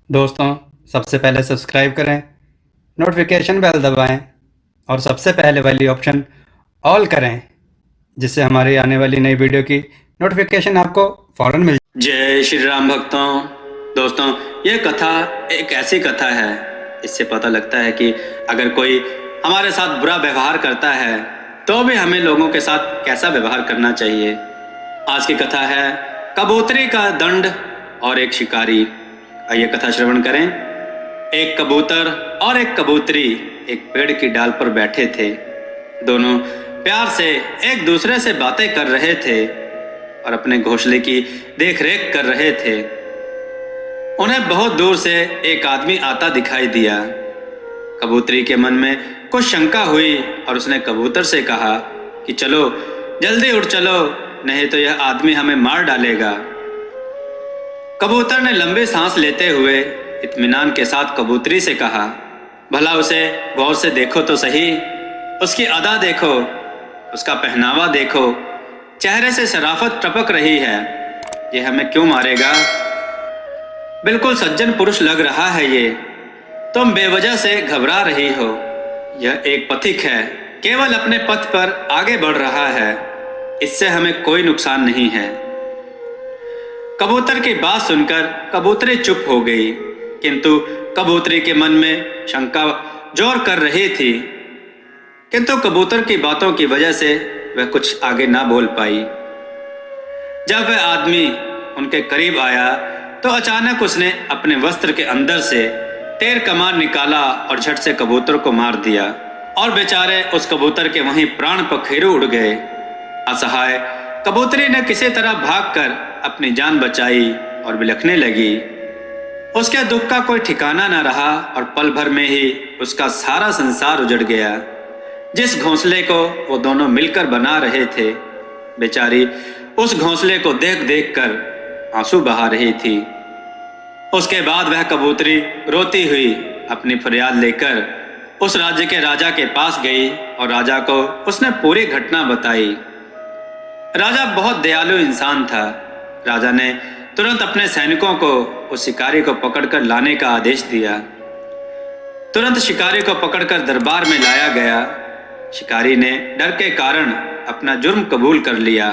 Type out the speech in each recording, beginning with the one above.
दोस्तों, सबसे पहले सब्सक्राइब करें, नोटिफिकेशन बेल दबाएं और सबसे पहले वाली ऑप्शन ऑल करें, जिससे हमारी आने वाली नई वीडियो की नोटिफिकेशन आपको फौरन मिल जाए। जय श्री राम भक्तों। दोस्तों, यह कथा एक ऐसी कथा है, इससे पता लगता है कि अगर कोई हमारे साथ बुरा व्यवहार करता है तो भी हमें लोगों के साथ कैसा व्यवहार करना चाहिए। आज की कथा है कबूतरी का दंड और एक शिकारी। आइए कथा श्रवण करें। एक कबूतर और एक कबूतरी एक पेड़ की डाल पर बैठे थे। दोनों प्यार से एक दूसरे से बातें कर रहे थे और अपने घोंसले की देखरेख कर रहे थे। उन्हें बहुत दूर से एक आदमी आता दिखाई दिया। कबूतरी के मन में कुछ शंका हुई और उसने कबूतर से कहा कि चलो जल्दी उठ चलो, नहीं तो यह आदमी हमें मार डालेगा। कबूतर ने लंबी सांस लेते हुए इत्मीनान के साथ कबूतरी से कहा, भला उसे गौर से देखो तो सही, उसकी अदा देखो, उसका पहनावा देखो, चेहरे से शराफत टपक रही है। ये हमें क्यों मारेगा? बिल्कुल सज्जन पुरुष लग रहा है ये। तुम बेवजह से घबरा रही हो। यह एक पथिक है, केवल अपने पथ पर आगे बढ़ रहा है, इससे हमें कोई नुकसान नहीं है। कबूतर की बात सुनकर कबूतरी चुप हो गई, किंतु कबूतरी के मन में शंका जोर कर रही थी। किंतु कबूतर की बातों की वजह से वह कुछ आगे ना बोल पाई। जब वह आदमी उनके करीब आया तो अचानक उसने अपने वस्त्र के अंदर से तीर कमान निकाला और झट से कबूतर को मार दिया और बेचारे उस कबूतर के वहीं प्राण पखेरु उड़ गए। असहाय कबूतरी ने किसी तरह भागकर अपनी जान बचाई और बिलखने लगी। उसके दुख का कोई ठिकाना न रहा और पल भर में ही उसका सारा संसार उजड़ गया। जिस घोंसले को वो दोनों मिलकर बना रहे थे, बेचारी उस घोंसले को देख देख कर आंसू बहा रही थी। उसके बाद वह कबूतरी रोती हुई अपनी फरियाद लेकर उस राज्य के राजा के पास गई और राजा को उसने पूरी घटना बताई। राजा बहुत दयालु इंसान था। राजा ने तुरंत अपने सैनिकों को उस शिकारी को पकड़कर लाने का आदेश दिया। तुरंत शिकारी को पकड़कर दरबार में लाया गया। शिकारी ने डर के कारण अपना जुर्म कबूल कर लिया।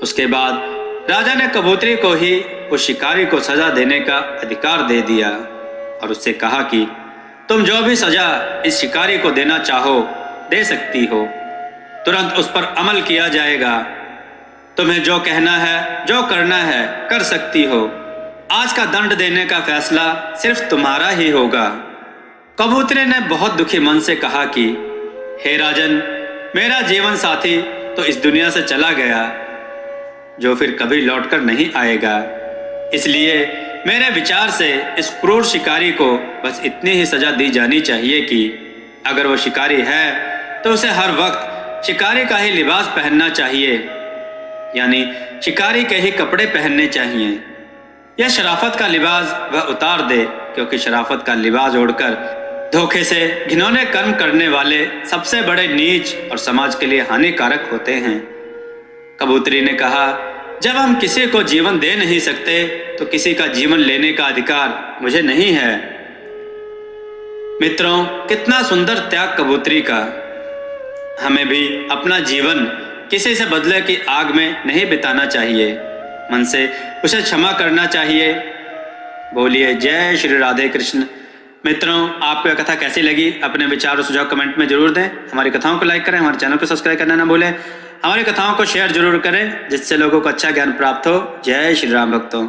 उसके बाद राजा ने कबूतरी को ही उस शिकारी को सजा देने का अधिकार दे दिया और उससे कहा कि तुम जो भी सजा इस शिकारी को देना चाहो दे सकती हो, तुरंत उस पर अमल किया जाएगा। तुम्हें जो कहना है, जो करना है, कर सकती हो। आज का दंड देने का फैसला सिर्फ तुम्हारा ही होगा। कबूतरी ने बहुत दुखी मन से कहा कि हे राजन, मेरा जीवन साथी तो इस दुनिया से चला गया, जो फिर कभी लौटकर नहीं आएगा। इसलिए मेरे विचार से इस क्रूर शिकारी को बस इतनी ही सजा दी जानी चाहिए कि अगर वो शिकारी है तो उसे हर वक्त शिकारी का ही लिबास पहनना चाहिए, यानी शिकारी के ही कपड़े पहनने चाहिए। यह शराफत का लिबास वह उतार दे, क्योंकि शराफत का लिबास ओढ़कर धोखे से घिनौने कर्म करने वाले सबसे बड़े नीच और समाज के लिए हानिकारक होते हैं। कबूतरी ने कहा, जब हम किसी को जीवन दे नहीं सकते तो किसी का जीवन लेने का अधिकार मुझे नहीं है। मित्रों, कितना सुंदर त्याग कबूतरी का। हमें भी अपना जीवन किसी से बदले की आग में नहीं बिताना चाहिए, मन से उसे क्षमा करना चाहिए। बोलिए जय श्री राधे कृष्ण। मित्रों, आपको यह कथा कैसी लगी? अपने विचार और सुझाव कमेंट में जरूर दें। हमारी कथाओं को लाइक करें, हमारे चैनल को सब्सक्राइब करना ना भूलें। हमारी कथाओं को शेयर जरूर करें, जिससे लोगों को अच्छा ज्ञान प्राप्त हो। जय श्री राम भक्तों।